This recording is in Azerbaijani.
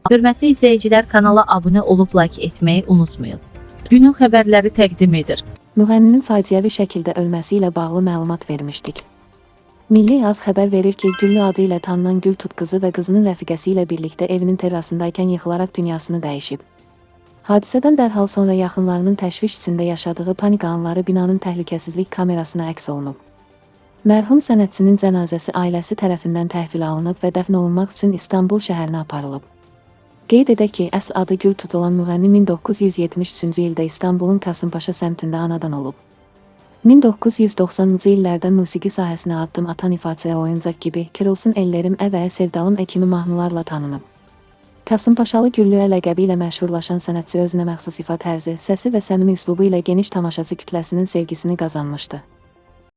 Hörmətli izləyicilər, kanala abunə olub like etməyi unutmayın. Günün xəbərləri təqdim edir. Müğənninin faciəvi şəkildə ölməsi ilə bağlı məlumat vermişdik. Milli Yaz xəbər verir ki, Güllü adı ilə tanınan Gültut qızı və qızının rəfiqəsi ilə birlikdə evinin terrasındaykən yıxılaraq dünyasını dəyişib. Hadisədən dərhal sonra yaxınlarının təşviş içində yaşadığı panik anları binanın təhlükəsizlik kamerasına əks olunub. Mərhum sənətçinin cənazəsi ailəsi tərəfindən təhvil alınıb və dəfn olunmaq üçün İstanbul şəhərinə aparılıb. Qeyd edək ki, əsl adı Gültut olan müğənni 1973-cü ildə İstanbulun Kasımpaşa səmtində anadan olub. 1990-cı illərdə musiqi sahəsinə addım atan ifaçı oyuncaq kimi Kırılsın Ellerim və Sevdalım kimi mahnılarla tanınıb. Kasımpaşalı Güllü ləqəbi ilə məşhurlaşan sənətçi özünə məxsus ifa tərzi, səsi və səmimi üslubu ilə geniş tamaşaçı kütləsinin sevgisini qazanmışdı.